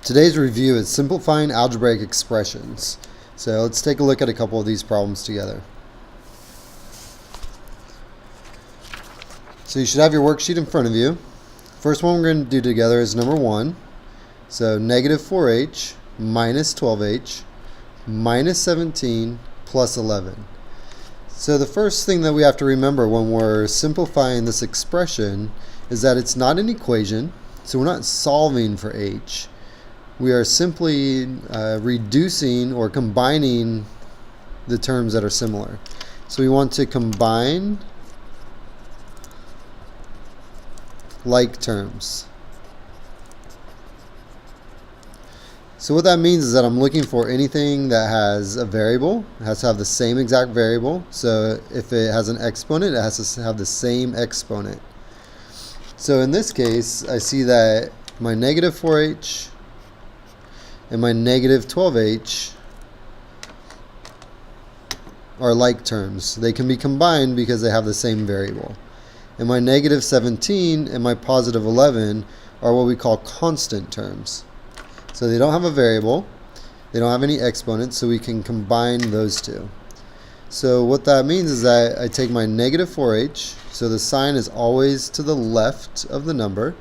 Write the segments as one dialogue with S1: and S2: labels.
S1: Today's review is simplifying algebraic expressions. So let's take a look at a couple of these problems together. So you should have your worksheet in front of you. First one we're going to do together is number 1. So negative 4h minus 12h minus 17 plus 11. So the first thing that we have to remember when we're simplifying this expression is that it's not an equation, so we're not solving for h. We are simply reducing or combining the terms that are similar. So we want to combine like terms. So what that means is that I'm looking for anything that has a variable. It has to have the same exact variable. So if it has an exponent, it has to have the same exponent. So in this case, I see that my negative 4h and my negative 12h are like terms. They can be combined because they have the same variable. And my negative 17 and my positive 11 are what we call constant terms. So they don't have a variable, they don't have any exponents, so we can combine those two. So what that means is that I take my negative 4h, so the sign is always to the left of the number,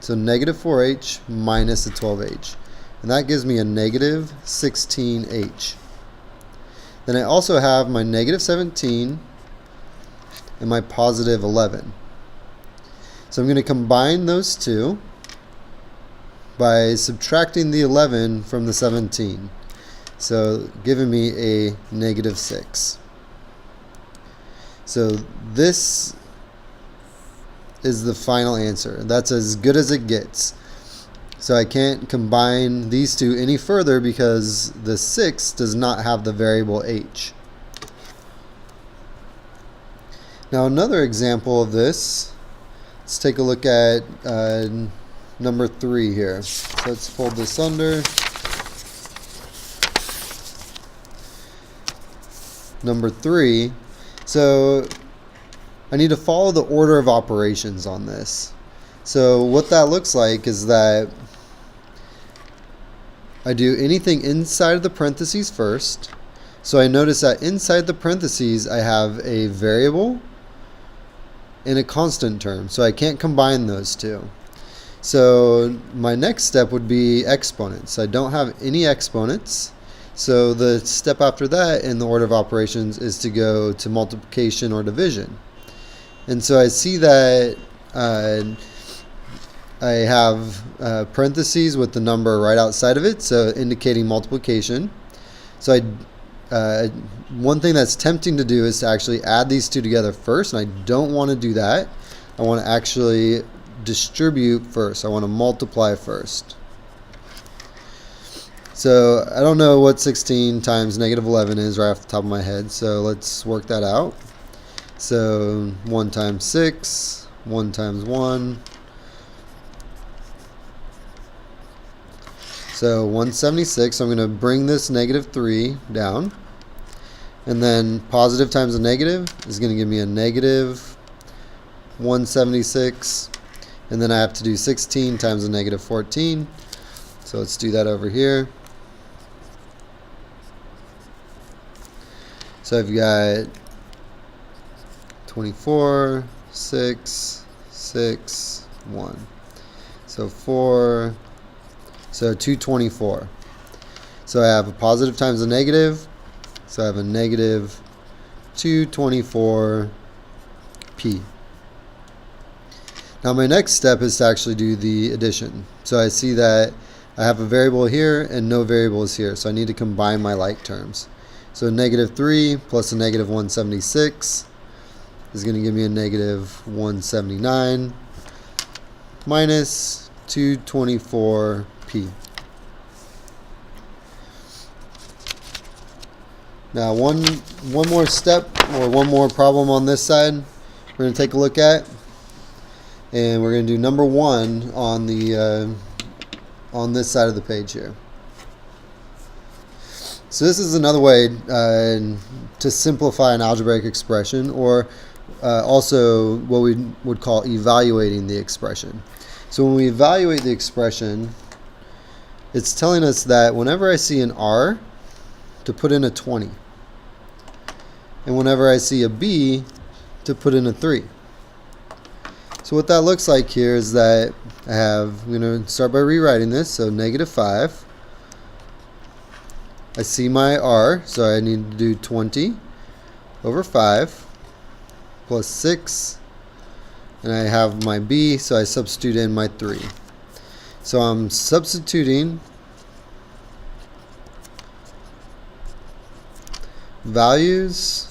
S1: so negative 4h minus a 12h. And that gives me a negative 16h. Then I also have my negative 17 and my positive 11. So I'm going to combine those two by subtracting the 11 from the 17. So giving me a negative 6. So this is the final answer. That's as good as it gets. So I can't combine these two any further because the 6 does not have the variable h. Now another example of this, let's take a look at number 3 here. So let's fold this under. Number 3. So I need to follow the order of operations on this. So what that looks like is that I do anything inside of the parentheses first. So I notice that inside the parentheses I have a variable and a constant term. So I can't combine those two. So my next step would be exponents. I don't have any exponents. So the step after that in the order of operations is to go to multiplication or division. And so I see that I have parentheses with the number right outside of it, so indicating multiplication. So one thing that's tempting to do is to actually add these two together first, and I don't want to do that. I want to actually distribute first. I want to multiply first. So I don't know what 16 times negative 11 is right off the top of my head, so let's work that out. So 1 times 6, 1 times 1. So 176, so I'm going to bring this negative 3 down. And then positive times a negative is going to give me a negative 176. And then I have to do 16 times a negative 14. So let's do that over here. So I've got 24, 6, 6, 1. So 4. So 224. So I have a positive times a negative. So I have a negative 224p. Now my next step is to actually do the addition. So I see that I have a variable here and no variables here. So I need to combine my like terms. So negative 3 plus a negative 176 is going to give me a negative 179 minus 224p. Now one more step or one more problem on this side we're going to take a look at, and we're going to do number 1 on the on this side of the page here. So this is another way to simplify an algebraic expression, or also what we would call evaluating the expression. So when we evaluate the expression, it's telling us that whenever I see an R, to put in a 20. And whenever I see a B, to put in a 3. So what that looks like here is that I'm going to start by rewriting this. So -5. I see my R, so I need to do 20 over 5 plus 6. And I have my B, so I substitute in my 3. So I'm substituting values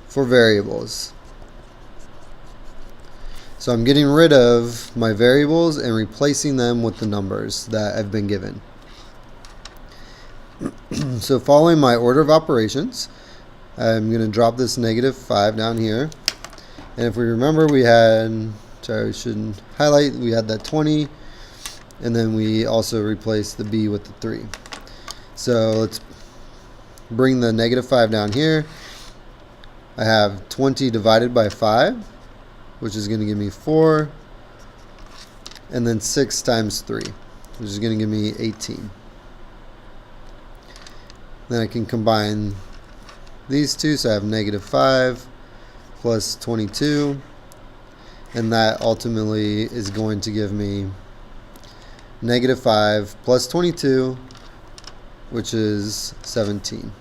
S1: for variables. So I'm getting rid of my variables and replacing them with the numbers that I've been given. So following my order of operations, I'm going to drop this -5 down here. And if we remember, we had, sorry, we shouldn't highlight, we had that 20, and then we also replaced the B with the 3. So let's bring the -5 down here. I have 20 divided by 5, which is going to give me 4, and then 6 times 3, which is going to give me 18. Then I can combine these two, so I have -5 plus 22, and that ultimately is going to give me -5 plus 22, which is 17.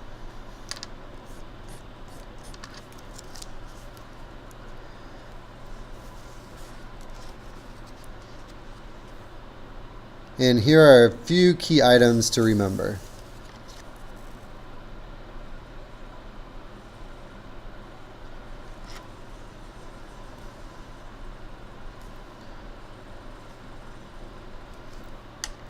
S1: And here are a few key items to remember.